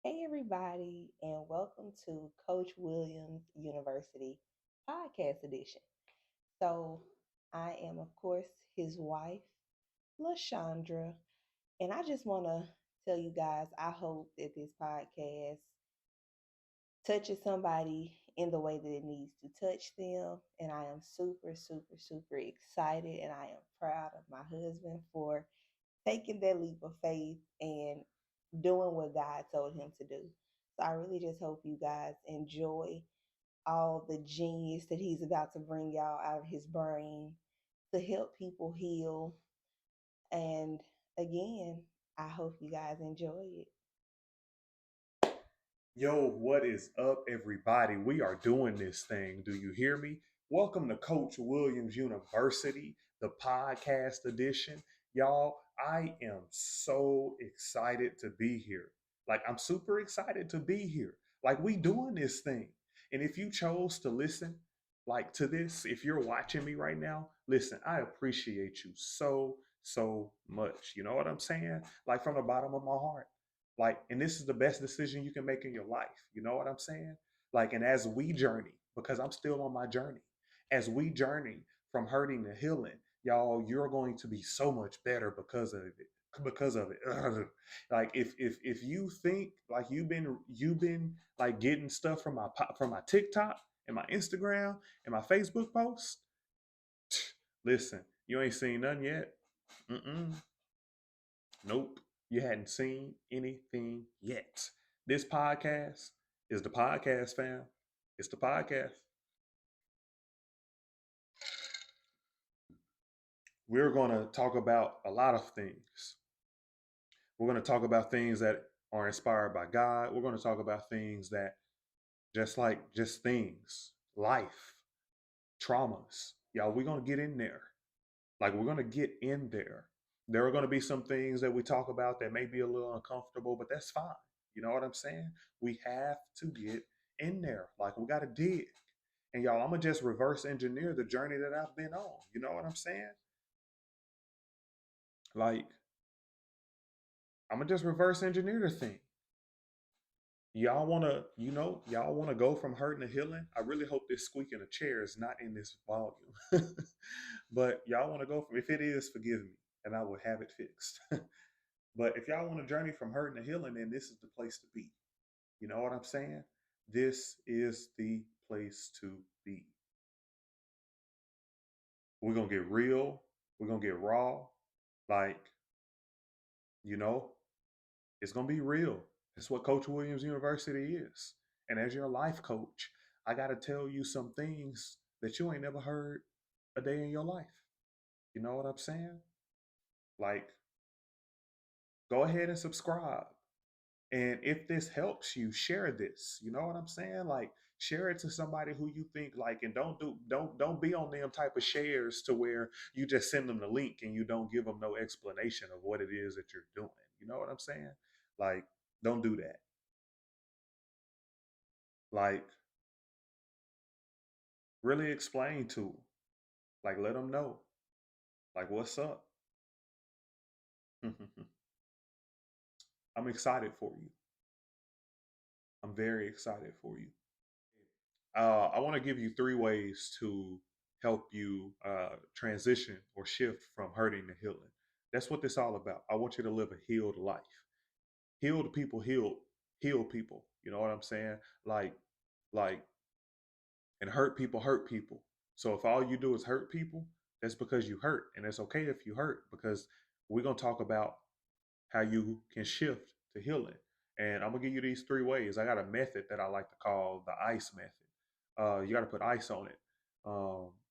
Hey, everybody, and welcome to Coach Williams University podcast edition. So, I am, of course, his wife, LaShondra, and I just want to tell you guys I hope that this podcast touches somebody in the way that it needs to touch them. And I am super, super, super excited, and I am proud of my husband for taking that leap of faith and doing what God told him to do. So I really just hope you guys enjoy all the genius that he's about to bring y'all out of his brain to help people heal. And again, I hope you guys enjoy it. Yo, what is up, everybody? We are doing this thing. Do you hear me? Welcome to Coach Williams University, the podcast edition. Y'all, I am so excited to be here. Like, I'm super excited to be here. Like, we doing this thing. And if you chose to listen, like to this, if you're watching me right now, listen, I appreciate you so much. You know what I'm saying? Like, from the bottom of my heart. Like, and this is the best decision you can make in your life. You know what I'm saying? Like, and as we journey, because I'm still on my journey, as we journey from hurting to healing, y'all, you're going to be so much better because of it. Because of it. Like if you think like you've been like getting stuff from my TikTok and my Instagram and my Facebook posts, listen, you ain't seen nothing yet. Mm-mm. Nope. You hadn't seen anything yet. This podcast is the podcast, fam. It's the podcast. We're going to talk about a lot of things. We're going to talk about things that are inspired by God. We're going to talk about things that just things, life, traumas. Y'all, we're going to get in there. Like, we're going to get in there. There are going to be some things that we talk about that may be a little uncomfortable, but that's fine. You know what I'm saying? We have to get in there. Like, we got to dig. And y'all, I'm going to just reverse engineer the journey that I've been on. You know what I'm saying? Like, I'm going to just reverse engineer the thing. Y'all want to, y'all want to go from hurting to healing. I really hope this squeaking a chair is not in this volume. But y'all want to go from, if it is, forgive me, and I will have it fixed. But if y'all want to journey from hurting to healing, then this is the place to be. You know what I'm saying? This is the place to be. We're going to get real. We're going to get raw. Like, you know, it's going to be real. That's what Coach Williams University is. And as your life coach, I got to tell you some things that you ain't never heard a day in your life. You know what I'm saying? Like, go ahead and subscribe. And if this helps you, share this. You know what I'm saying? Like, share it to somebody who you think like, and don't be on them type of shares to where you just send them the link and you don't give them no explanation of what it is that you're doing. You know what I'm saying? Like, don't do that. Like, really explain to them. Like, let them know. Like, what's up? I'm excited for you. I'm very excited for you. I want to give you three ways to help you transition or shift from hurting to healing. That's what this all about. I want you to live a healed life. Healed people heal people. You know what I'm saying? Like like and hurt people. So if all you do is hurt people, that's because you hurt, and it's okay if you hurt because we're gonna talk about how you can shift to healing. And I'm gonna give you these three ways. I got a method that I like to call the ice method. You got to put ice on it.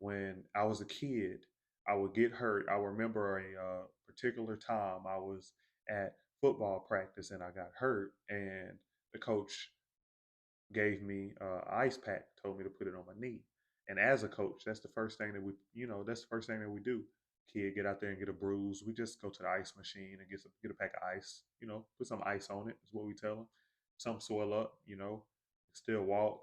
When I was a kid, I would get hurt. I remember a particular time I was at football practice and I got hurt, and the coach gave me ice pack, told me to put it on my knee. And as a coach, that's the first thing that that's the first thing that we do. Kid, get out there and get a bruise. We just go to the ice machine and get a pack of ice. Put some ice on it. Is what we tell them. Some swell up. Still walk.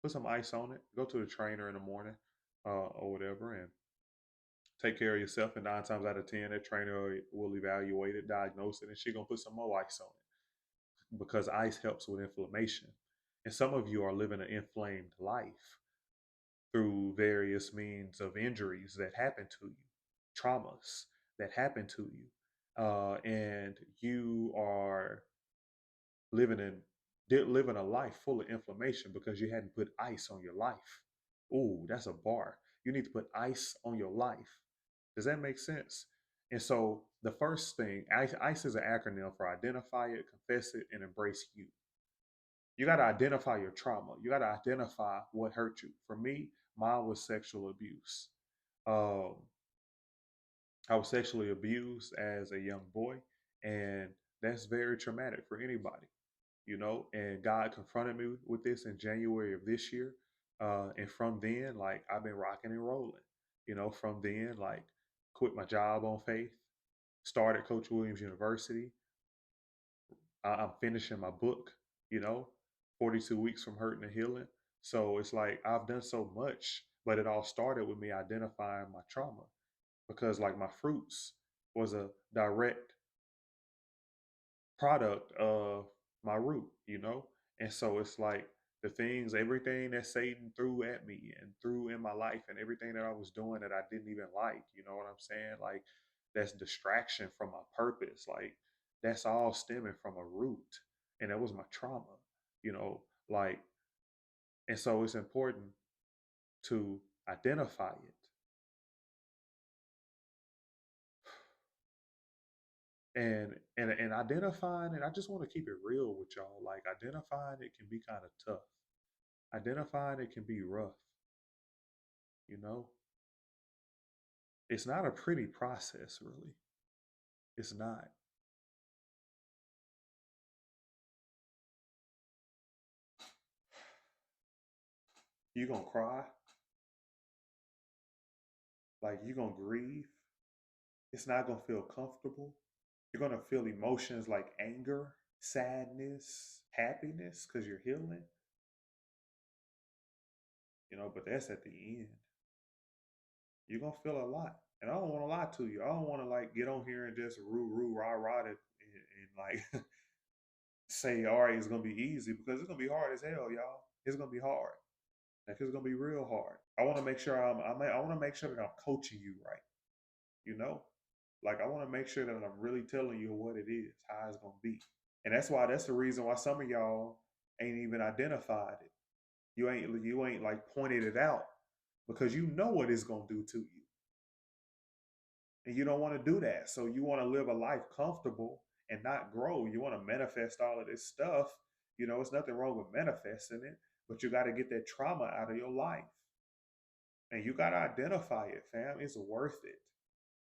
Put some ice on it. Go to the trainer in the morning, or whatever, and take care of yourself. And 9 times out of 10, that trainer will evaluate it, diagnose it, and she gonna put some more ice on it. because ice helps with inflammation. And some of you are living an inflamed life through various means of injuries that happen to you, traumas that happen to you. And you are living in living a life full of inflammation because you hadn't put ice on your life. Ooh, that's a bar. You need to put ice on your life. Does that make sense? And so the first thing, ICE is an acronym for identify it, confess it, and embrace you. You got to identify your trauma. You got to identify what hurt you. For me, mine was sexual abuse. Um, I was sexually abused as a young boy, and that's very traumatic for anybody, you know. And God confronted me with this in January of this year, and from then, like I've been rocking and rolling, you know. From then, like quit my job on faith, started Coach Williams University. I'm finishing my book, you know, 42 weeks from hurting and healing. So it's like I've done so much, but it all started with me identifying my trauma because, like, my fruits was a direct product of my root, you know? And so it's like the things, everything that Satan threw at me and threw in my life and everything that I was doing that I didn't even like, you know what I'm saying? Like that's distraction from my purpose. Like that's all stemming from a root. And that was my trauma, you know, like, and so it's important to identify it. And identifying it, I just want to keep it real with y'all. Like identifying it can be kind of tough. Identifying it can be rough, you know? It's not a pretty process, really. It's not. You're going to cry, like, you're going to grieve. It's not going to feel comfortable. You're going to feel emotions like anger, sadness, happiness because you're healing, you know, but that's at the end. You're going to feel a lot. And I don't want to lie to you. I don't want to like get on here and just rah, rah, and like say, all right, it's gonna be easy because it's gonna be hard as hell, y'all. It's gonna be hard. Like it's gonna be real hard. I want to make sure I want to make sure that I'm coaching you right. You know, like I want to make sure that I'm really telling you what it is, how it's gonna be, and that's the reason why some of y'all ain't even identified it. You ain't like pointed it out because you know what it's gonna do to you, and you don't want to do that. So you want to live a life comfortable and not grow. You want to manifest all of this stuff. You know, it's nothing wrong with manifesting it, but you got to get that trauma out of your life. And you got to identify it, fam. It's worth it.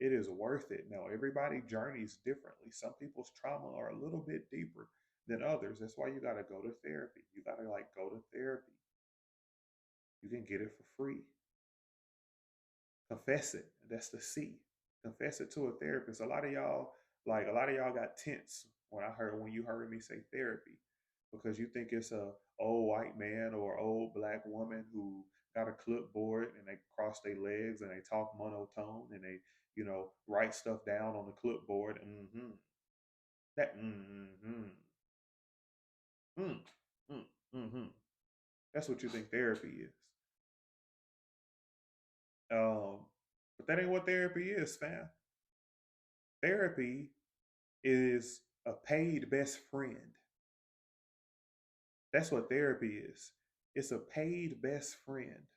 It is worth it. Now, everybody journeys differently. Some people's trauma are a little bit deeper than others. That's why you got to go to therapy. You got to like go to therapy. You can get it for free. Confess it. That's the C. Confess it to a therapist. A lot of y'all got tense when you heard me say therapy, because you think it's a old white man or old black woman who got a clipboard and they cross their legs and they talk monotone and they, you know, write stuff down on the clipboard. That mm, mm, mm-hmm. That's what you think therapy is. Um, but that ain't what therapy is, fam. Therapy is a paid best friend. That's what therapy is. It's a paid best friend.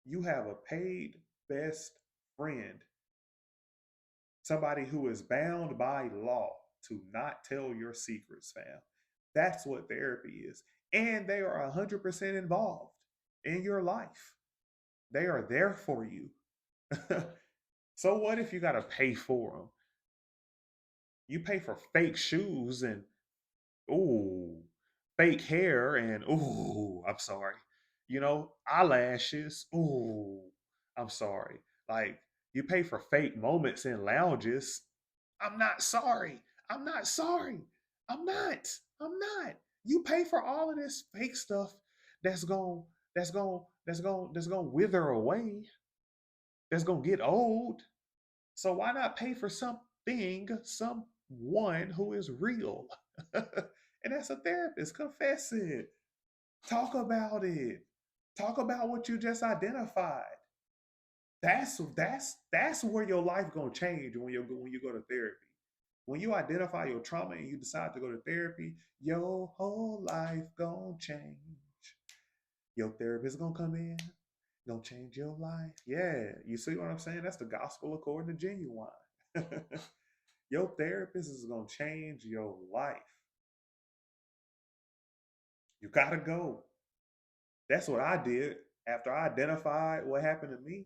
You have a paid best friend, somebody who is bound by law to not tell your secrets, fam. That's what therapy is. And they are 100% involved in your life. They are there for you. So what if you got to pay for them? You pay for fake shoes and ooh, fake hair and ooh, I'm sorry. You know, eyelashes. Ooh, I'm sorry. Like you pay for fake moments in lounges. I'm not sorry. I'm not sorry. I'm not. I'm not. You pay for all of this fake stuff that's going that's going to wither away. That's going to get old. So why not pay for something, someone who is real And that's a therapist. Confess it. Talk about it. Talk about what you just identified. That's where your life gonna change when you go to therapy. When you identify your trauma and you decide to go to therapy, your whole life gonna change. Your therapist gonna come in, gonna change your life. Yeah, you see what I'm saying? That's the gospel according to Genuine. Your therapist is gonna change your life. You gotta go. That's what I did after I identified what happened to me.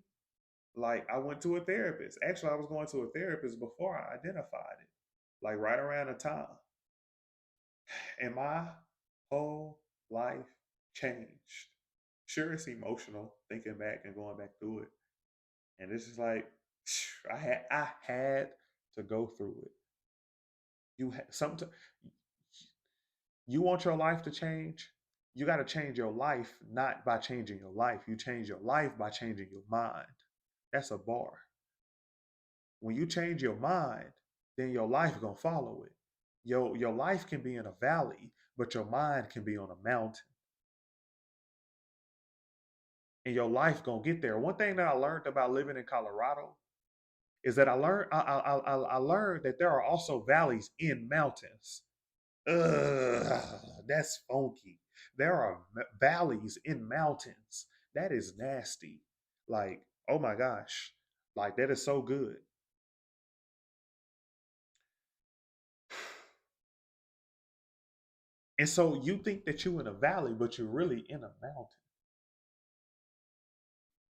Like I went to a therapist. Actually, I was going to a therapist before I identified it. Like right around the time. And my whole life changed. Sure, it's emotional thinking back and going back through it. And it's just like I had to go through it. Sometimes you want your life to change. You got to change your life not by changing your life. You change your life by changing your mind. That's a bar. When you change your mind, then your life gonna follow it. Your life can be in a valley, but your mind can be on a mountain, and your life gonna get there. One thing that I learned about living in Colorado is that I learned that there are also valleys in mountains. Ugh, that's funky. There are valleys in mountains. That is nasty. Like, oh my gosh, like that is so good. And so you think that you're in a valley, but you're really in a mountain.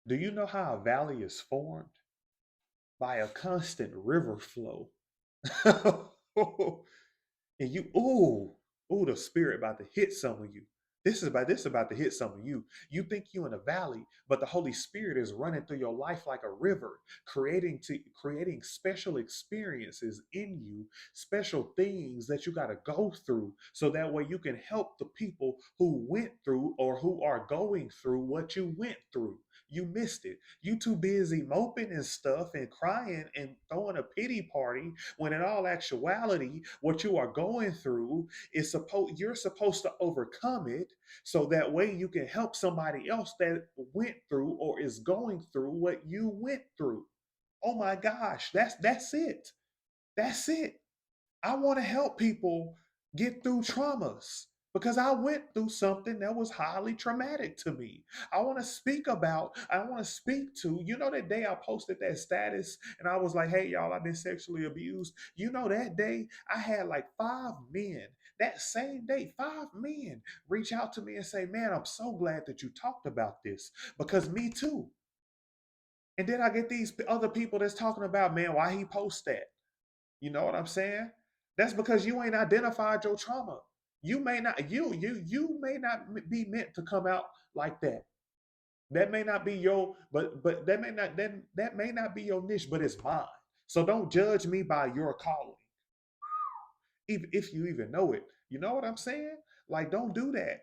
Do you know how a valley is formed? By a constant river flow. And you, the spirit about to hit some of you. This about to hit some of you. You think you in a valley, but the Holy Spirit is running through your life like a river, creating special experiences in you, special things that you got to go through, so that way you can help the people who went through or who are going through what you went through. You missed it. You too busy moping and stuff and crying and throwing a pity party, when in all actuality, what you are going through is you're supposed to overcome it, so that way you can help somebody else that went through or is going through what you went through. Oh my gosh, that's it. That's it. I want to help people get through traumas because I went through something that was highly traumatic to me. I want to speak to, that day I posted that status and I was like, hey, y'all, I've been sexually abused. That day I had like 5 men, that same day, 5 men reach out to me and say, man, I'm so glad that you talked about this because me too. And then I get these other people that's talking about, man, why he post that? You know what I'm saying? That's because you ain't identified your trauma. You may not be meant to come out like that. That may not be your but that may not be your niche, but it's mine. So don't judge me by your calling, even if you even know it. You know what I'm saying? Like, don't do that.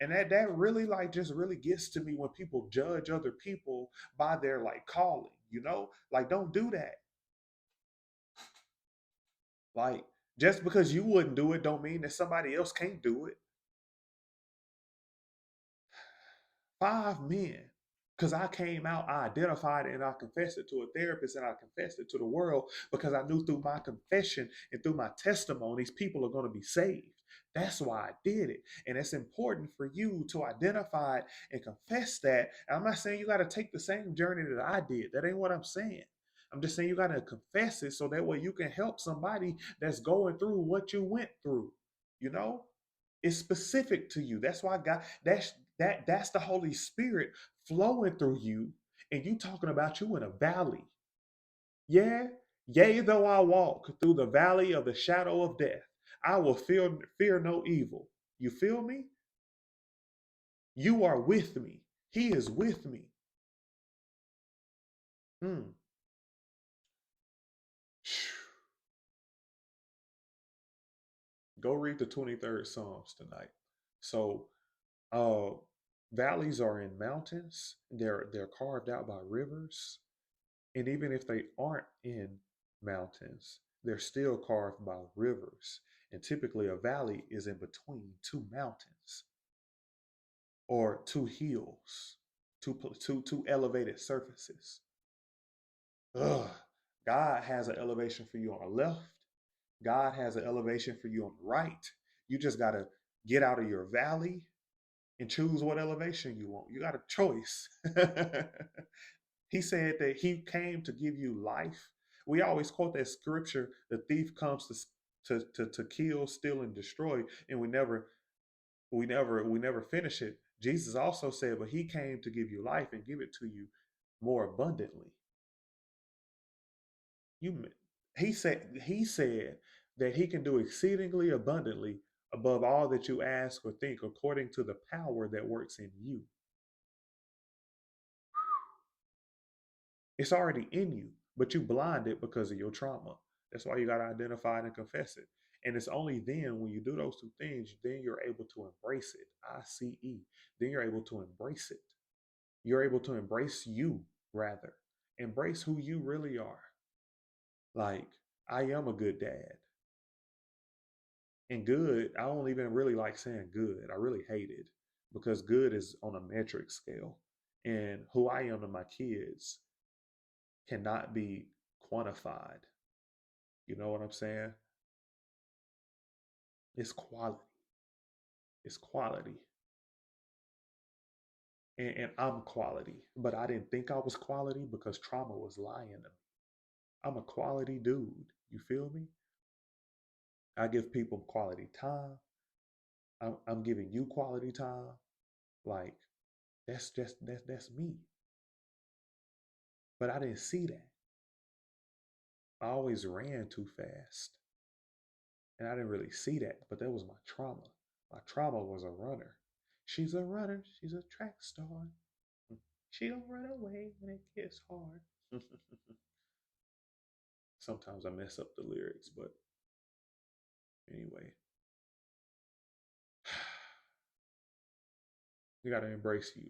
And that really like just really gets to me when people judge other people by their like calling. Like, don't do that. Like, just because you wouldn't do it don't mean that somebody else can't do it. 5 men. Because I came out, I identified it, and I confessed it to a therapist, and I confessed it to the world because I knew through my confession and through my testimonies, people are going to be saved. That's why I did it. And it's important for you to identify it and confess that. And I'm not saying you got to take the same journey that I did. That ain't what I'm saying. I'm just saying you got to confess it so that way you can help somebody that's going through what you went through. You know, it's specific to you. That's why God, that's the Holy Spirit flowing through you, and you talking about you in a valley. Yeah, yea, though I walk through the valley of the shadow of death, I will fear no evil. You feel me? You are with me. He is with me. Hmm. Go read the 23rd Psalms tonight. So, uh, valleys are in mountains. They're carved out by rivers. And even if they aren't in mountains, they're still carved by rivers. And typically, a valley is in between two mountains or two hills, two elevated surfaces. Ugh. God has an elevation for you on the left. God has an elevation for you on the right. You just got to get out of your valley and choose what elevation you want. You got a choice. He said that he came to give you life. We always quote that scripture, the thief comes to kill, steal, and destroy, and we never finish it. Jesus also said, but he came to give you life and give it to you more abundantly. You he said that he can do exceedingly abundantly above all that you ask or think, according to the power that works in you. It's already in you, but you blind it because of your trauma. That's why you got to identify it and confess it. And it's only then when you do those two things, then you're able to embrace it. ICE. Then you're able to embrace it. You're able to embrace you, rather. Embrace who you really are. Like, I am a good dad. And good, I don't even really like saying good. I really hate it because good is on a metric scale. And who I am to my kids cannot be quantified. You know what I'm saying? It's quality. It's quality. And I'm quality. But I didn't think I was quality because trauma was lying to me. I'm a quality dude. You feel me? I give people quality time. I'm giving you quality time. Like, that's me. But I didn't see that. I always ran too fast. And I didn't really see that. But that was my trauma. My trauma was a runner. She's a runner. She's a track star. She don't run away when it gets hard. Sometimes I mess up the lyrics, but anyway, you got to embrace you.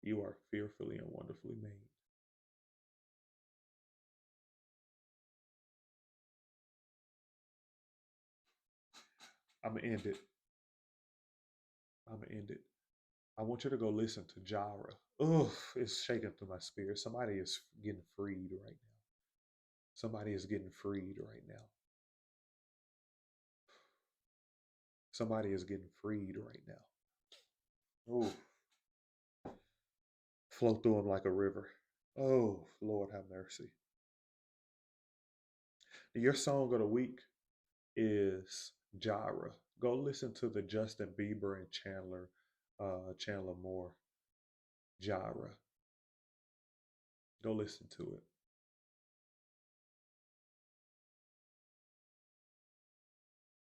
You are fearfully and wonderfully made. I'm going to end it. I'm going to end it. I want you to go listen to Jara. Ugh, it's shaking through my spirit. Somebody is getting freed right now. Somebody is getting freed right now. Somebody is getting freed right now. Oh, flow through them like a river. Oh, Lord have mercy. Your song of the week is Jara. Go listen to the Justin Bieber and Chandler Moore Jara. Go listen to it.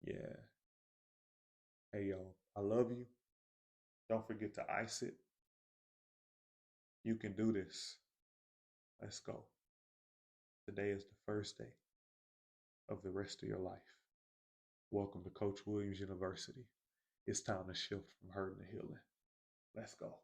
Yeah. Hey yo, I love you. Don't forget to ice it. You can do this. Let's go. Today is the first day of the rest of your life. Welcome to Coach Williams University. It's time to shift from hurting to healing. Let's go.